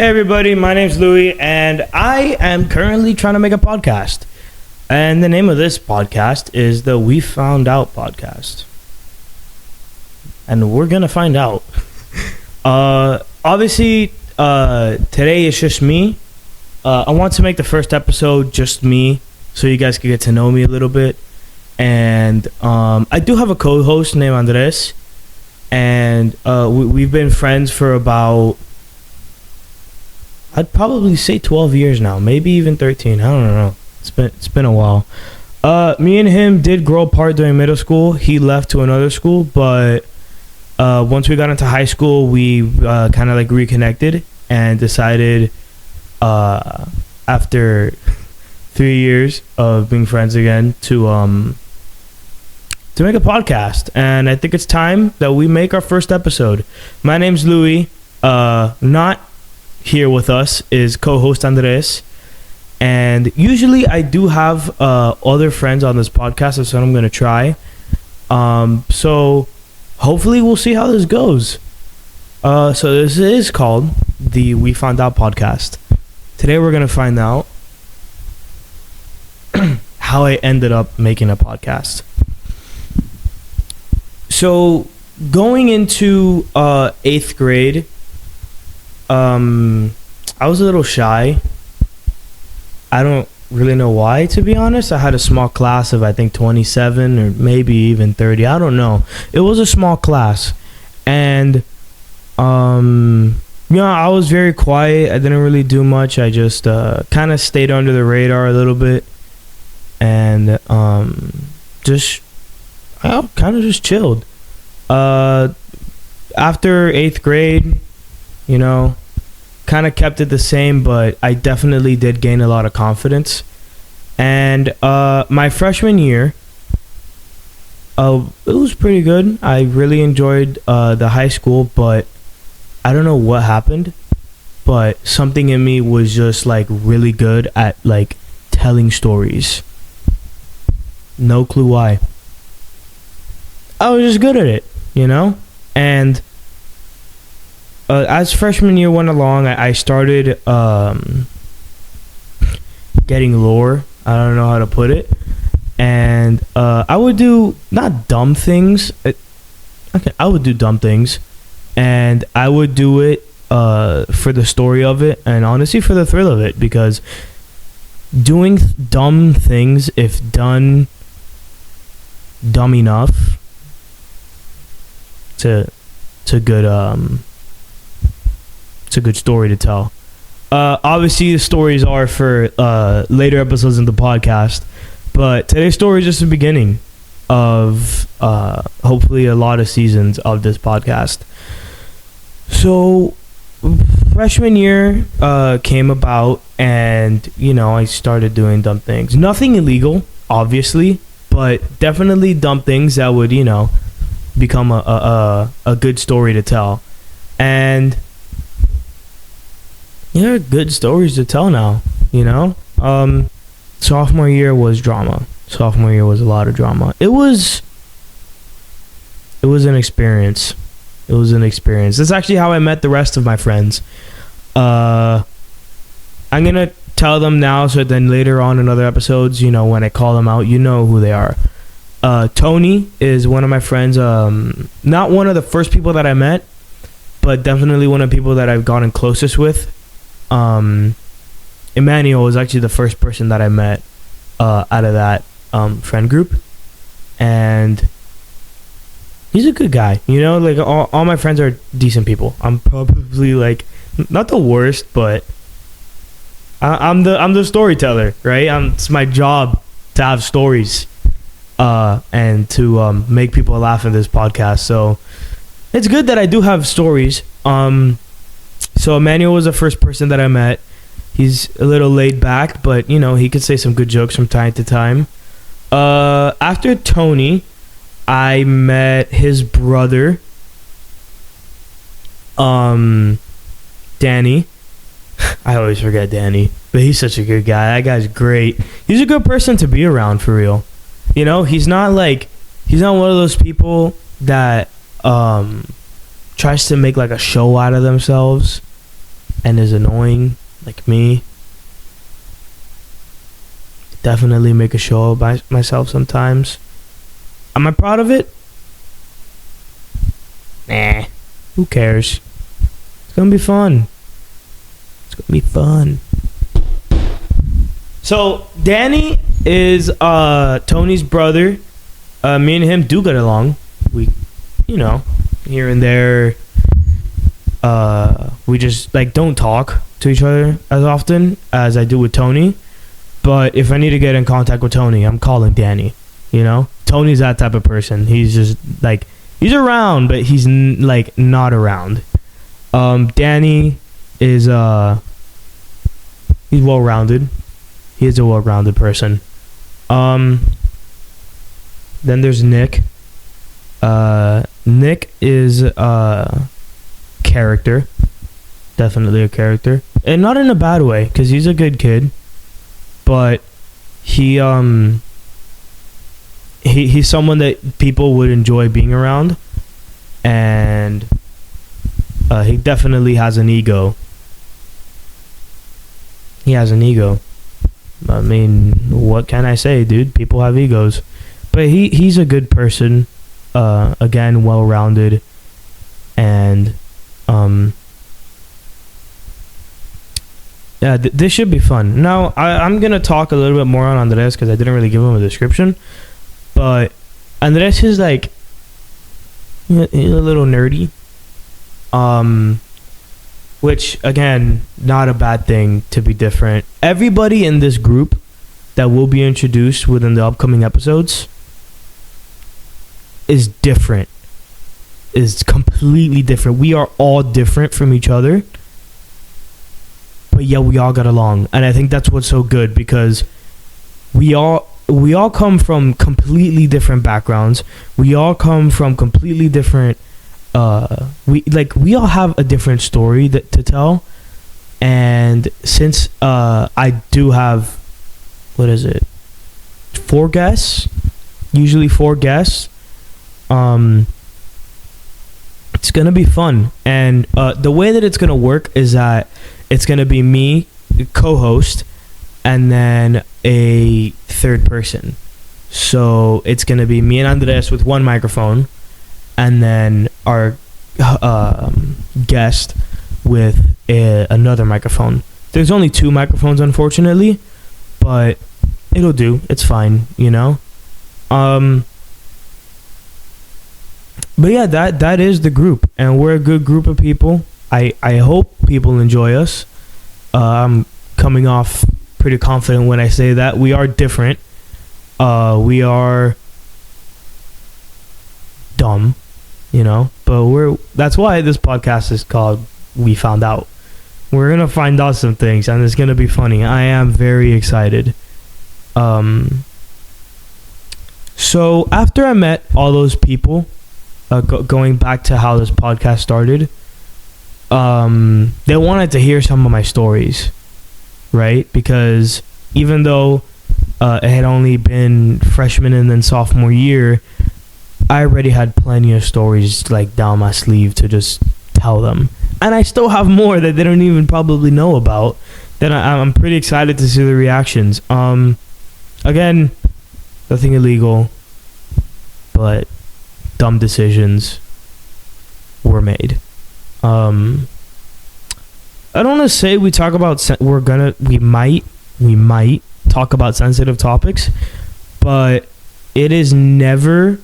everybody, my name's Louis, and I am currently trying to make a podcast. And the name of this podcast is the We Found Out podcast. And we're gonna find out. Obviously, today is just me. I want to make the first episode just me, so you guys can get to know me a little bit. And I do have a co-host named Andres, and we've been friends for about, I'd probably say 12 years now, maybe even 13. I don't know. It's been a while. Me and him did grow apart during middle school. He left to another school, but once we got into high school, we kind of like reconnected and decided after 3 years of being friends again to make a podcast. And I think it's time that we make our first episode. My name's Louis. Not here with us is co-host Andres. And usually I do have other friends on this podcast. That's what I'm going to try. So hopefully we'll see how this goes. So this is called the We Found Out podcast. Today we're going to find out how I ended up making a podcast. So going into 8th grade, I was a little shy. I don't really know why, to be honest. I had a small class of, I think, 27 or maybe even 30. I don't know. It was a small class. And, I was very quiet. I didn't really do much. I just kind of stayed under the radar a little bit. And I kind of just chilled. After 8th grade, kind of kept it the same, but I definitely did gain a lot of confidence. And my freshman year, it was pretty good. I really enjoyed the high school, but I don't know what happened, but something in me was just like really good at like telling stories. No clue why. I was just good at it, and as freshman year went along, I started getting lore. I don't know how to put it. And I would do not dumb things. I would do dumb things. And I would do it for the story of it and honestly for the thrill of it. Because doing dumb things, if done dumb enough, it's a good story to tell. Obviously, the stories are for later episodes in the podcast, but today's story is just the beginning of hopefully a lot of seasons of this podcast. So, freshman year came about, and I started doing dumb things. Nothing illegal, obviously, but definitely dumb things that would become a good story to tell. And good stories to tell now, Sophomore year was drama. Sophomore year was a lot of drama. It was an experience. That's actually how I met the rest of my friends. I'm going to tell them now, so then later on in other episodes, when I call them out, who they are. Tony is one of my friends. Not one of the first people that I met, but definitely one of the people that I've gotten closest with. Emmanuel was actually the first person that I met out of that friend group, and he's a good guy. Like all my friends are decent people. I'm probably like not the worst, but I'm the storyteller, right? It's my job to have stories and to make people laugh in this podcast. So it's good that I do have stories. So Emmanuel was the first person that I met. He's a little laid back, but he could say some good jokes from time to time. After Tony, I met his brother, Danny. I always forget Danny, but he's such a good guy. That guy's great. He's a good person to be around, for real. He's not one of those people that tries to make like a show out of themselves. and is annoying like me. Definitely make a show of myself sometimes. Am I proud of it? Nah. Who cares? It's gonna be fun. It's gonna be fun. So Danny is Tony's brother. Me and him do get along. We, here and there. We just like don't talk to each other as often as I do with Tony. But if I need to get in contact with Tony, I'm calling Danny. Tony's that type of person. He's just like he's around, but he's like not around. Danny is he's well-rounded. He is a well-rounded person. Then there's Nick. Nick is a character. Definitely a character. And not in a bad way, because he's a good kid. But he's someone that people would enjoy being around. And he definitely has an ego. He has an ego. I mean, what can I say, dude? People have egos. But he's a good person. Again, well-rounded. And yeah, this should be fun. Now, I'm going to talk a little bit more on Andres because I didn't really give him a description. But Andres is like, he's a little nerdy. Which, again, not a bad thing to be different. Everybody in this group that will be introduced within the upcoming episodes is different. Is completely different. We are all different from each other. But yeah, we all got along. And I think that's what's so good because we all come from completely different backgrounds. We all come from completely different we all have a different story to tell. And since I do have 4 guests, usually 4 guests, it's gonna be fun. And the way that it's gonna work is that it's gonna be me, co-host, and then a third person. So it's gonna be me and Andres with 1 microphone, and then our guest with another microphone. There's only 2 microphones, unfortunately, but it'll do. It's fine, But yeah, that is the group, and we're a good group of people. I hope people enjoy us. I'm coming off pretty confident when I say that. We are different. We are dumb, but that's why this podcast is called We Found Out. We're gonna find out some things, and it's gonna be funny. I am very excited. So after I met all those people, going back to how this podcast started, they wanted to hear some of my stories, right? Because even though it had only been freshman and then sophomore year, I already had plenty of stories like down my sleeve to just tell them. And I still have more that they don't even probably know about that I'm pretty excited to see the reactions. Again, nothing illegal, but dumb decisions were made. I don't want to say we talk about we might talk about sensitive topics, but it is never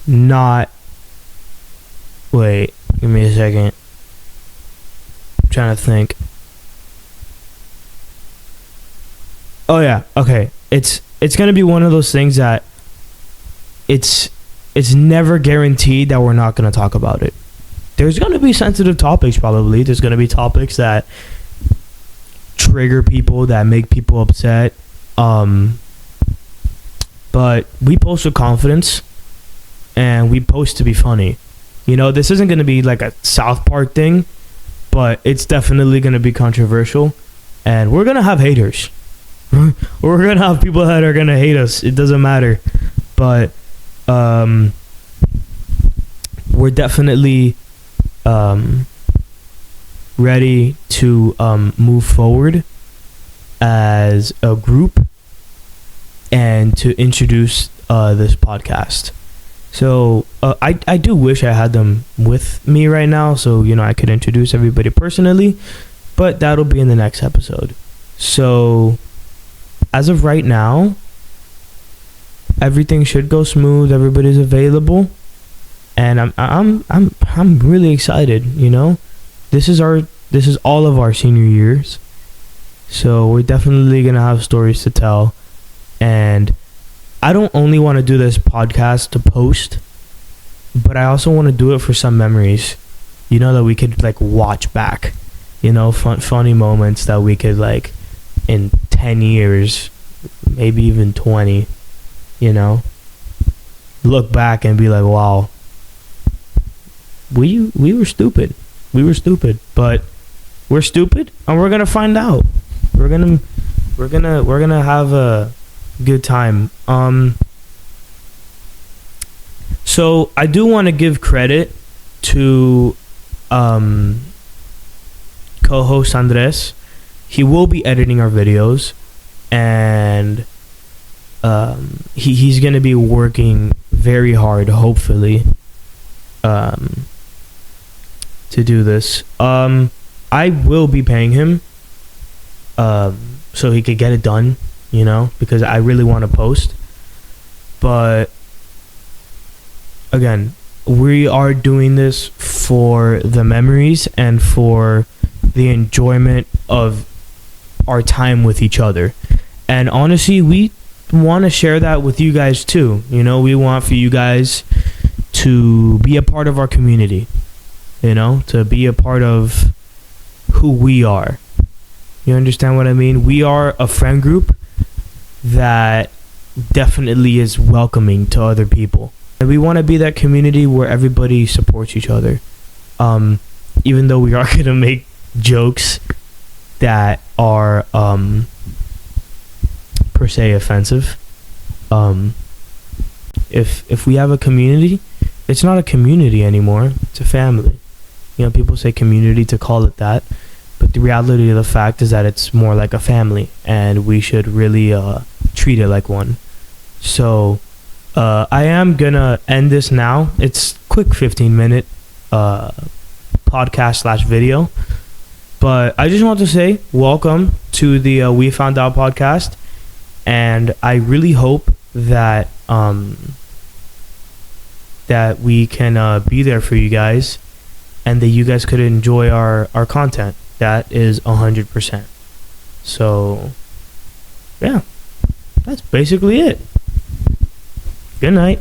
not. Wait, give me a second. I'm trying to think. Oh yeah, okay. It's gonna be one of those things that it's never guaranteed that we're not gonna talk about it. There's gonna be sensitive topics probably. There's gonna be topics that trigger people, that make people upset. But we post with confidence, and we post to be funny. This isn't gonna be like a South Park thing, but it's definitely gonna be controversial, and we're gonna have haters. We're gonna have people that are gonna hate us. It doesn't matter, but we're definitely ready to move forward as a group and to introduce this podcast. So I do wish I had them with me right now, so I could introduce everybody personally, but that'll be in the next episode. So as of right now, everything should go smooth. Everybody's available, and I'm really excited. This is all of our senior years, so we're definitely gonna have stories to tell. And I don't only want to do this podcast to post, but I also want to do it for some memories, that we could watch back, funny moments that we could in 10 years, maybe even 20, look back and be like, wow, we were stupid. But we're stupid, and we're gonna find out. We're gonna have a good time. So I do want to give credit to co-host Andres. He will be editing our videos, and he's gonna be working very hard, hopefully, to do this. I will be paying him so he could get it done, because I really want to post. But again, we are doing this for the memories and for the enjoyment of our time with each other. And honestly, we want to share that with you guys too. We want for you guys to be a part of our community, to be a part of who we are. You understand what I mean? We are a friend group that definitely is welcoming to other people. And we want to be that community where everybody supports each other. Even though we are going to make jokes that are per se offensive. If we have a community, it's not a community anymore. It's a family. People say community to call it that, but the reality of the fact is that it's more like a family, and we should really treat it like one. So I am gonna end this now. It's quick 15-minute podcast / video, but I just want to say welcome to the We Found Out podcast, and I really hope that that we can be there for you guys, and that you guys could enjoy our content. That is 100%. So yeah, that's basically it. Good night.